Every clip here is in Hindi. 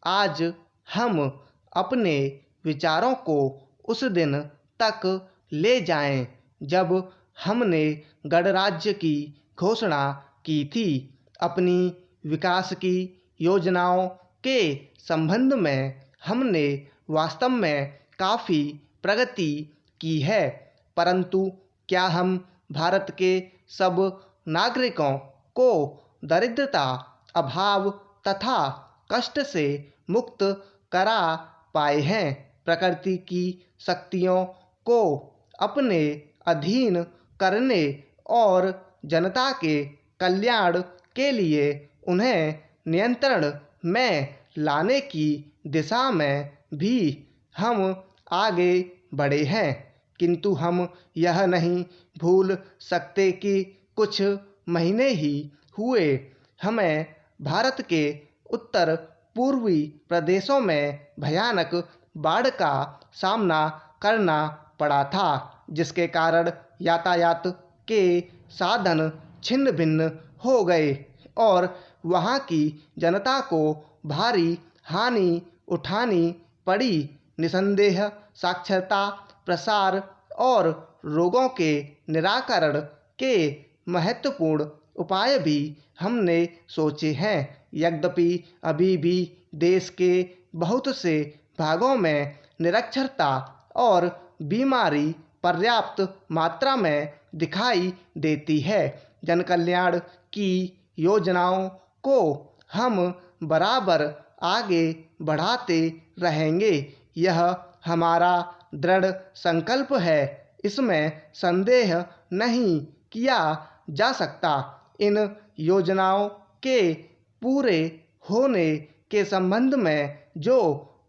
आज हम अपने विचारों को उस दिन तक ले जाएं जब हमने गणराज्य की घोषणा की थी। अपनी विकास की योजनाओं के संबंध में हमने वास्तव में काफ़ी प्रगति की है, परंतु क्या हम भारत के सब नागरिकों को दरिद्रता, अभाव तथा कष्ट से मुक्त करा पाए हैं? प्रकृति की शक्तियों को अपने अधीन करने और जनता के कल्याण के लिए उन्हें नियंत्रण में लाने की दिशा में भी हम आगे बढ़े हैं, किंतु हम यह नहीं भूल सकते कि कुछ महीने ही हुए हमें भारत के उत्तर पूर्वी प्रदेशों में भयानक बाढ़ का सामना करना पड़ा था, जिसके कारण यातायात के साधन छिन्न भिन्न हो गए और वहाँ की जनता को भारी हानि उठानी पड़ी। निसंदेह साक्षरता, प्रसार और रोगों के निराकरण के महत्वपूर्ण उपाय भी हमने सोचे हैं। यद्यपि अभी भी देश के बहुत से भागों में निरक्षरता और बीमारी पर्याप्त मात्रा में दिखाई देती है, जनकल्याण की योजनाओं को हम बराबर आगे बढ़ाते रहेंगे। यह हमारा दृढ़ संकल्प है, इसमें संदेह नहीं किया जा सकता। इन योजनाओं के पूरे होने के संबंध में जो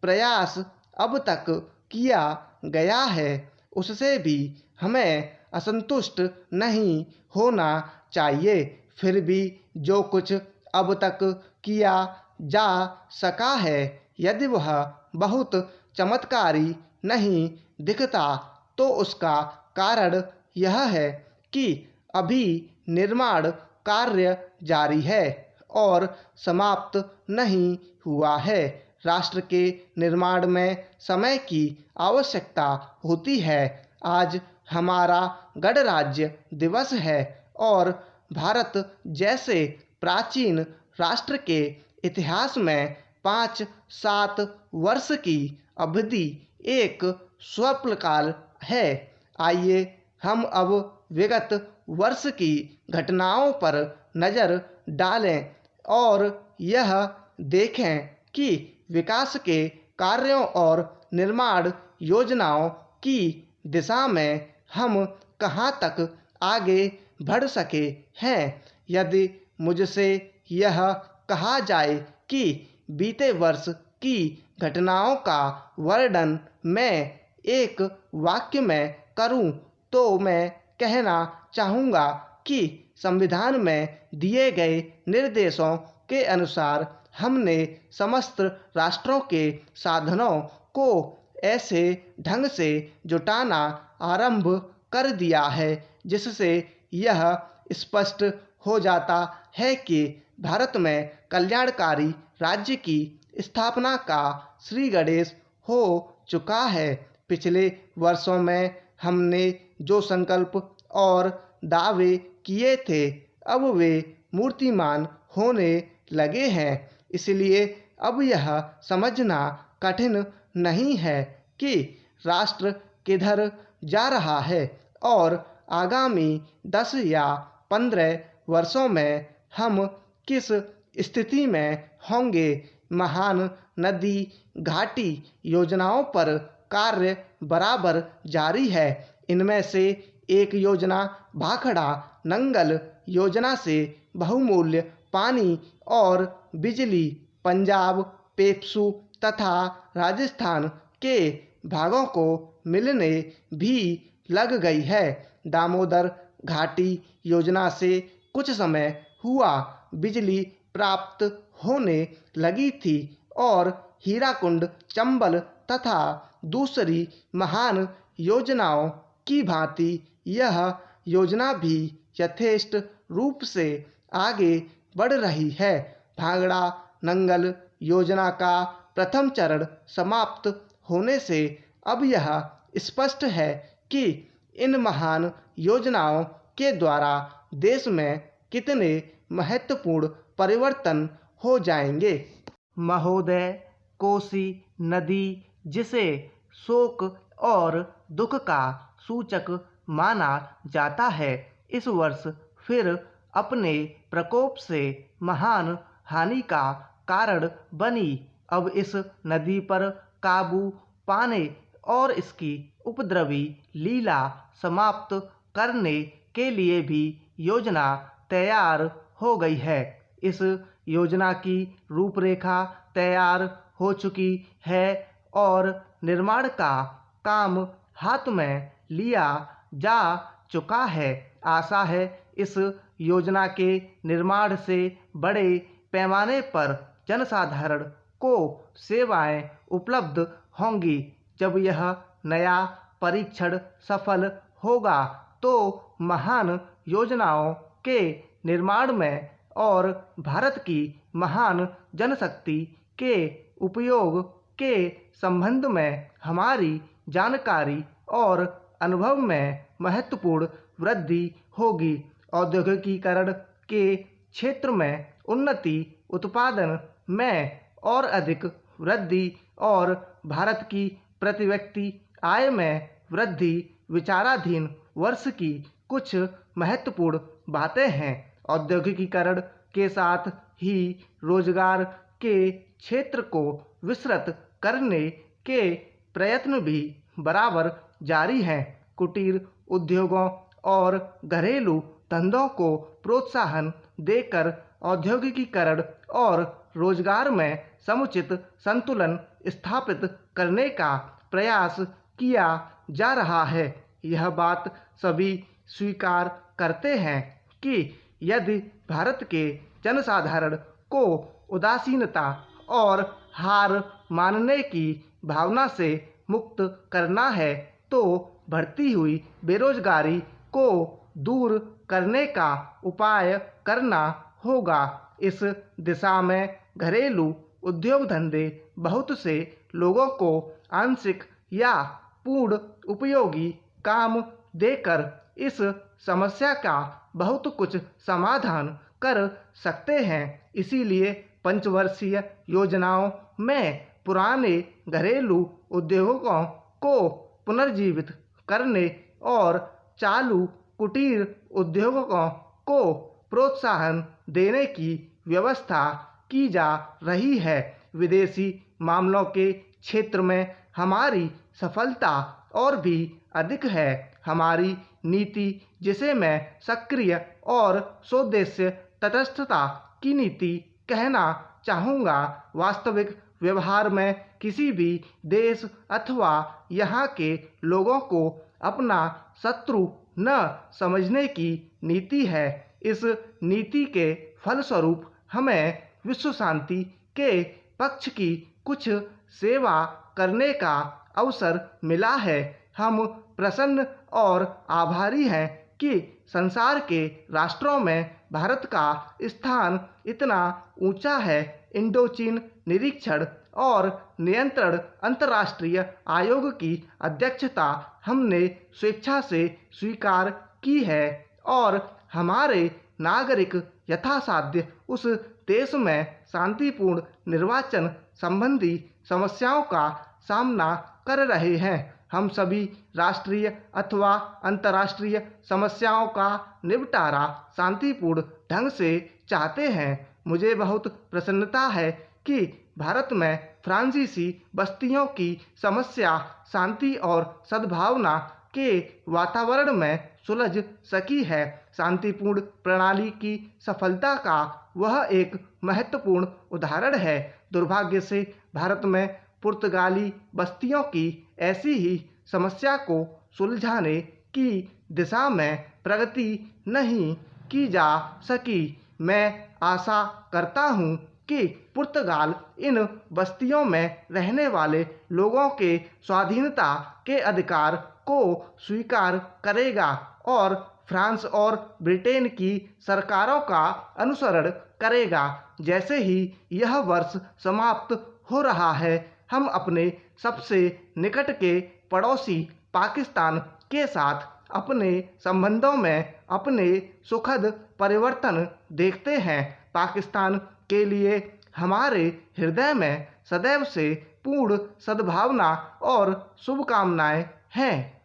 प्रयास अब तक किया गया है, उससे भी हमें असंतुष्ट नहीं होना चाहिए। फिर भी जो कुछ अब तक किया जा सका है, यदि वह बहुत चमत्कारी नहीं दिखता, तो उसका कारण यह है कि अभी निर्माण कार्य जारी है और समाप्त नहीं हुआ है। राष्ट्र के निर्माण में समय की आवश्यकता होती है। आज हमारा गणराज्य दिवस है और भारत जैसे प्राचीन राष्ट्र के इतिहास में 5-7 वर्ष की अवधि एक स्वल्पकाल है। आइए हम अब विगत वर्ष की घटनाओं पर नज़र डालें और यह देखें कि विकास के कार्यों और निर्माण योजनाओं की दिशा में हम कहाँ तक आगे बढ़ सके हैं। यदि मुझसे यह कहा जाए कि बीते वर्ष की घटनाओं का वर्णन मैं एक वाक्य में करूं, तो मैं कहना चाहूँगा कि संविधान में दिए गए निर्देशों के अनुसार हमने समस्त राष्ट्रों के साधनों को ऐसे ढंग से जुटाना आरंभ कर दिया है जिससे यह स्पष्ट हो जाता है कि भारत में कल्याणकारी राज्य की स्थापना का श्री गणेश हो चुका है। पिछले वर्षों में हमने जो संकल्प और दावे किए थे, अब वे मूर्तिमान होने लगे हैं। इसलिए अब यह समझना कठिन नहीं है कि राष्ट्र किधर जा रहा है और आगामी 10 या 15 वर्षों में हम किस स्थिति में होंगे। महान नदी घाटी योजनाओं पर कार्य बराबर जारी है। इनमें से एक योजना भाखड़ा नंगल योजना से बहुमूल्य पानी और बिजली पंजाब, पेप्सू तथा राजस्थान के भागों को मिलने भी लग गई है। दामोदर घाटी योजना से कुछ समय हुआ बिजली प्राप्त होने लगी थी और हीराकुंड, चंबल तथा दूसरी महान योजनाओं की भांति यह योजना भी यथेष्ट रूप से आगे बढ़ रही है। भाखड़ा नंगल योजना का प्रथम चरण समाप्त होने से अब यह स्पष्ट है कि इन महान योजनाओं के द्वारा देश में कितने महत्वपूर्ण परिवर्तन हो जाएंगे। महोदय, कोसी नदी, जिसे शोक और दुख का सूचक माना जाता है, इस वर्ष फिर अपने प्रकोप से महान हानि का कारण बनी। अब इस नदी पर काबू पाने और इसकी उपद्रवी लीला समाप्त करने के लिए भी योजना तैयार हो गई है। इस योजना की रूपरेखा तैयार हो चुकी है और निर्माण का काम हाथ में लिया जा चुका है। आशा है इस योजना के निर्माण से बड़े पैमाने पर जनसाधारण को सेवाएं उपलब्ध होंगी। जब यह नया परीक्षण सफल होगा तो महान योजनाओं के निर्माण में और भारत की महान जनशक्ति के उपयोग के संबंध में हमारी जानकारी और अनुभव में महत्वपूर्ण वृद्धि होगी। औद्योगिकीकरण के क्षेत्र में उन्नति, उत्पादन में और अधिक वृद्धि और भारत की प्रति व्यक्ति आय में वृद्धि विचाराधीन वर्ष की कुछ महत्वपूर्ण बातें हैं। औद्योगिकीकरण के साथ ही रोजगार के क्षेत्र को विस्तृत करने के प्रयत्न भी बराबर जारी हैं। कुटीर उद्योगों और घरेलू धंधों को प्रोत्साहन देकर औद्योगिकीकरण और रोजगार में समुचित संतुलन स्थापित करने का प्रयास किया जा रहा है। यह बात सभी स्वीकार करते हैं कि यदि भारत के जनसाधारण को उदासीनता और हार मानने की भावना से मुक्त करना है तो बढ़ती हुई बेरोजगारी को दूर करने का उपाय करना होगा। इस दिशा में घरेलू उद्योग धंधे बहुत से लोगों को आंशिक या पूर्ण उपयोगी काम देकर इस समस्या का बहुत कुछ समाधान कर सकते हैं। इसीलिए पंचवर्षीय योजनाओं में पुराने घरेलू उद्योगों को पुनर्जीवित करने और चालू कुटीर उद्योगों को प्रोत्साहन देने की व्यवस्था की जा रही है। विदेशी मामलों के क्षेत्र में हमारी सफलता और भी अधिक है। हमारी नीति, जिसे मैं सक्रिय और स्वदेशी तटस्थता की नीति कहना चाहूँगा, वास्तविक व्यवहार में किसी भी देश अथवा यहाँ के लोगों को अपना शत्रु न समझने की नीति है। इस नीति के फलस्वरूप हमें विश्व शांति के पक्ष की कुछ सेवा करने का अवसर मिला है। हम प्रसन्न और आभारी हैं कि संसार के राष्ट्रों में भारत का स्थान इतना ऊंचा है। इंडोचीन निरीक्षण और नियंत्रण अंतर्राष्ट्रीय आयोग की अध्यक्षता हमने स्वेच्छा से स्वीकार की है और हमारे नागरिक यथासाध्य उस देश में शांतिपूर्ण निर्वाचन संबंधी समस्याओं का सामना कर रहे हैं। हम सभी राष्ट्रीय अथवा अंतर्राष्ट्रीय समस्याओं का निपटारा शांतिपूर्ण ढंग से चाहते हैं। मुझे बहुत प्रसन्नता है कि भारत में फ्रांसीसी बस्तियों की समस्या शांति और सद्भावना के वातावरण में सुलझ सकी है। शांतिपूर्ण प्रणाली की सफलता का वह एक महत्वपूर्ण उदाहरण है। दुर्भाग्य से भारत में पुर्तगाली बस्तियों की ऐसी ही समस्या को सुलझाने की दिशा में प्रगति नहीं की जा सकी। मैं आशा करता हूँ कि पुर्तगाल इन बस्तियों में रहने वाले लोगों के स्वाधीनता के अधिकार को स्वीकार करेगा और फ्रांस और ब्रिटेन की सरकारों का अनुसरण करेगा। जैसे ही यह वर्ष समाप्त हो रहा है। हम अपने सबसे निकट के पड़ोसी पाकिस्तान के साथ अपने संबंधों में अपने सुखद परिवर्तन देखते हैं। पाकिस्तान के लिए हमारे हृदय में सदैव से पूर्ण सद्भावना और शुभकामनाएं हैं।